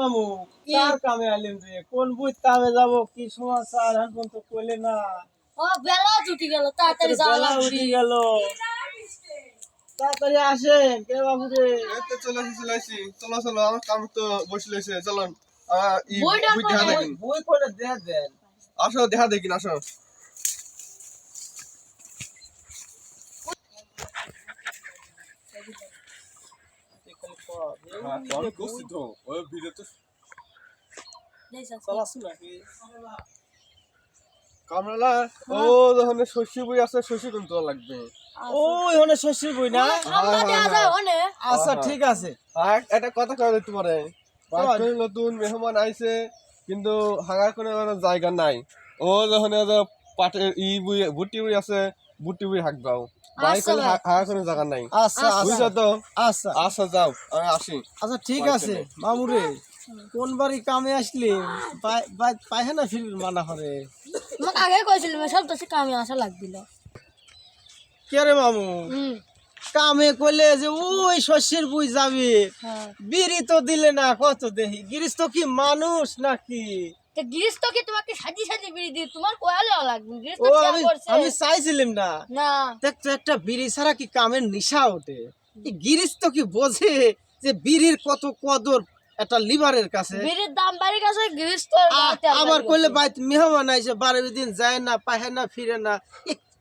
মামু কার কামে আইলেন রে? কোন বুঝ কামে যাব? কি সমাচার এখন তো কইলে না। ও বেলা ছুটি গেল, তাড়াতাড়ি যাওয়া বেলা লাগবে। উঠে গেল, তাড়াতাড়ি আসেন কে বাবু রে। এই তো চলে আসি চলো চলো আমার কাম তো বসে রয়েছে চলুন বইটা বই দেখা দেখেন বই করে দেয়া দেন। আসো দেখা দেখিন আসো কামরালা ও যখন শস্য বই আছে শস্য কিন্তু তোলা লাগবে ওই হনে শশীর বই না? আমরা দেয়া যায় ওনে। আচ্ছা ঠিক আছে। আর একটা কথা কয়ে দিতে পারে বাড়িতে নতুন মেহমান আইছে কিন্তু হাগার কোনো জায়গা নাই ও যখন পাটের বই ভুট্টি বই আছে ভুট্টি বই হাঁক দাও বাড়ি আচ্ছা করলে ভাই। হাগার কোনো জায়গা নাই আচ্ছা বুঝছো আচ্ছা তো আচ্ছা আচ্ছা যাও আমি আসি আচ্ছা ঠিক আছে মামু রে। কোন বাড়ি কামে আসলি পায়খানা ফির মানা করে আমাকে আগে কইছিল সব তো কামে আসা লাগছিল। কে রে মামু? কামে কইলে যে ওই শস্যের বুই যাবে, হ্যাঁ বিড়ি তো দিলে না কত দেখি। গিরিশ তো কি মানুষ নাকি? তো গিরিশ তো কি তোমাকে সাজি সাজি বিড়ি দি তোমার কোয়ালে লাগবে গিরিশ ও তো কি আমি করছে আমি চাইছিলাম না। না। দেখ তো একটা বিড়ি ছাড়া কি কামের নিশা ওঠে? এই গিরিশ তো কি বোঝে যে বিড়ির কত কদর একটা লিভারের কাছে। বিড়ির দাম বাড়ি গেছে গিরিশ তো আবার কইলে বাইত মেহমান আইছে 12 দিন যায় না পাহে না ফিরে না।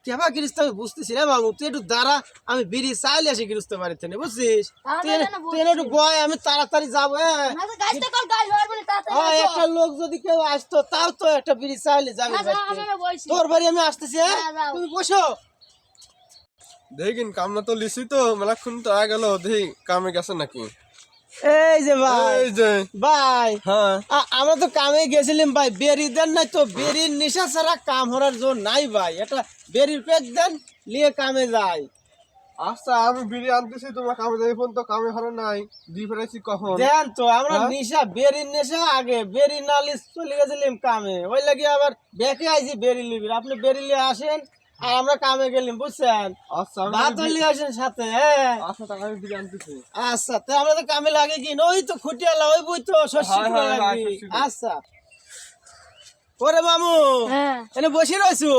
কেবা গিরিশ তো আমি বুঝতেছি না বাবু। তুই একটু দাঁড়া, আমি বিড়ি চাইলে আসি গিরিশতে বাড়িতে নেই বুঝছিস? তুই একটু বয়, আমি তাড়াতাড়ি যাবো। হ্যাঁ না তো গাইতে কল গাই হওয়ার বলে তাড়াতাড়ি হ্যাঁ, আসো। একটা লোক যদি কেউ আসতো তাও তো একটা বিড়ি চাইলে যাবে আচ্ছা বাড়িতে। আমি বইছি তোর বাড়ি আমি আসতেছি। হ্যাঁ হ্যাঁ, যাও। তুমি বসো। দেখিন কামনা তো লিসি তো মেলাক্ষণ তো আগে গেল দেখি কামে গেছে নাকি এই যে ভাই এই যে ভাই হ্যাঁ আমরা তো কামে গেছিলাম ভাই। বেরি দেন নাই তো, বেরির নেশা ছাড়া কাম হওয়ার জোর নাই ভাই। এটা বেরির পেক দেন নিয়ে কামে যাই। আচ্ছা আমি বিড়ি আনতেছি তোমার কামে যাই ফোন তো কামে ভালো নাই দিয়ে ফেরাইছি কখন দেন তো আমরা হ্যাঁ? নেশা বেরির নেশা আগে বেরি নালিশ চলে গেছিলাম কামে। ওই লাগে আবার দেখে আইছি বেরি লিবির। আপনি বেরি লিয়ে আসেন আর আমরা কামে গেলাম বুঝছেন। আচ্ছা আমি ভাত লিয়ে আসেন সাথে। হ্যাঁ আচ্ছা টাকা আমি বিড়ি আনতেছি আচ্ছা তো আমরা তো কামে লাগে কি ওই তো খুঁটিয়ালা ওই বই তো শস্য হ্যাঁ, তুলা হ্যাঁ, লাগবে। শস্য তুলা। আচ্ছা ওরে মামু হ্যাঁ এনে বসে রয়েছো।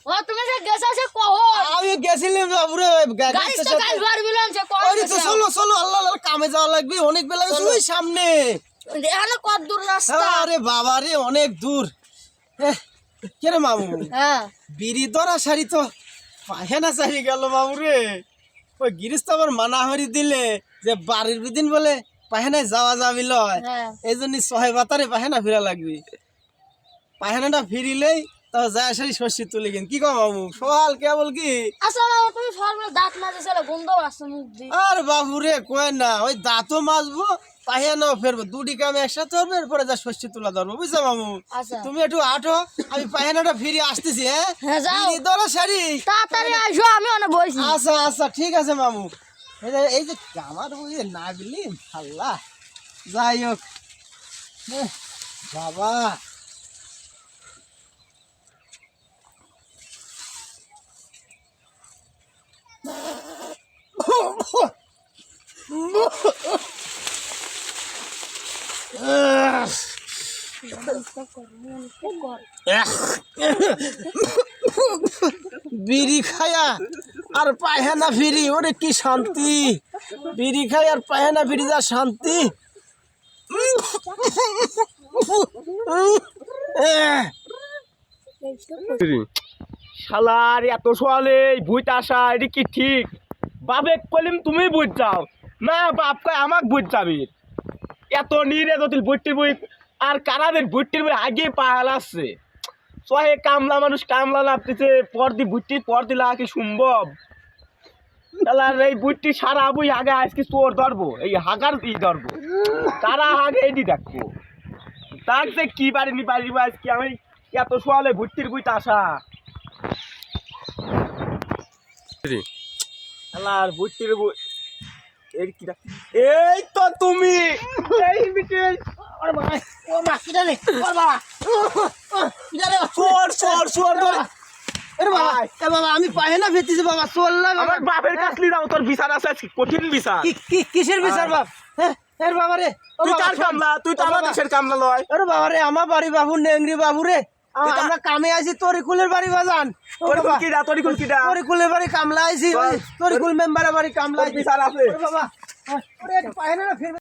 ও তুমি যে গেছ আছে কহ আমি গেছিলাম বাবুরে গাইস তো গাইস বার বিলাম সে কহ ওরে তো চলো চলো আল্লাহ আল্লাহ কামে যাওয়া লাগবে। অনেক বেলা গেছে ওই সামনে। এখানে কত দূর রাস্তা। আরে বাবা রে অনেক দূর। কে রে মামু? হ্যাঁ বিড়ি ধরা শাড়ি তো পাহেনা চারি গেল মামু রে। ওই গিরিশ তো আবার মানা হরি দিলে যে বাড়ির বিদিন বলে পাহেনায় যাওয়া যাবি লয়। হ্যাঁ এই জন্য ছয় বাতারে পাহেনা ফিরা লাগবে। পাহেনাটা ফিরিলেই তাও যায় শাড়ি শস্য তুলে কিন। কি কম মামু সকাল কেবল কি? আচ্ছা বাবা তুমি সকালে দাঁত মাজে চলে গন্ধ আসছে মুখ দিয়ে। আর বাবু রে কয় না ওই দাঁতও মাজবো পাহেনাও ফেরবো দুটি কামে একসাথে হবে। এরপরে যা শস্য তুলা ধরবো বুঝছো মামু? আচ্ছা তুমি একটু আঠো, আমি পাহেনাটা ফিরে আসতেছি। হ্যাঁ হ্যাঁ, যাও। বিড়ি ধরা শাড়ি। তাড়াতাড়ি আসো আমি অনেক বইছি। আচ্ছা আচ্ছা ঠিক আছে মামু। এই যে আমার বুঝে না গেলি আল্লাহ যাই হোক। বাবা বিড়ি খায়া আর পায়খানা ফিরি ওরে কি শান্তি। বিড়ি খাই আর পায়খানা ফিরি যা শান্তি। শালার এত সোয়ালে বুঝতে আসা এটা কি ঠিক? বাপে কলিম তুমি বুঝ যাও না, বাপ কয় আমাক বুঝ যাবি। এত নিরে যদি বুট্টির বই আর কারাদের বুট্টির বই আগে পালাচ্ছে সহে কামলা মানুষ কামলা নাপতেছে পরদি বুট্টি পরদি লাগা কি সম্ভব? শালার এই বুট্টি সারা বই আগে আজকে চোর ধরবো এই হাগার ধরবো তারা আগে এটি দেখবো তার যে কি পারিনি পারিব আজকে আমি এত সোয়ালে বুট্টির বইতে আসা। শালার বুট্টির বই এর কি এই তো তুমি এই বিটেল ওরে বাবা ও মা কি জানে ওরে বাবা চোর চোর চোর ধরে এ বাবা আমি পায়খানা ফিরতেছি বাবা চল না বাবা। আমার বাপের কাছে নিয়ে যাও তোর বিচার আছে আজকে কঠিন বিচার। কিসের বিচার বাপ? হ্যাঁ এর বাবা রে ও তুই বাবা, কার শোন। কামলা তুই তো ও আমার বাবা, দেশের কামলা লয় আরে বাবা রে আমার বাড়ি বাবু নেংরি বাবু রে আমরা কামে আইছি তরিকুলের বাড়ি বাজান তরিকুল কিডা তরিকুল কিডা তরিকুলের বাড়ি কামলা আইছি তরিকুল মেম্বারের বাড়ি কামলা আইছি বিচার আছে ওরে বাবা ওরে পায় না ফির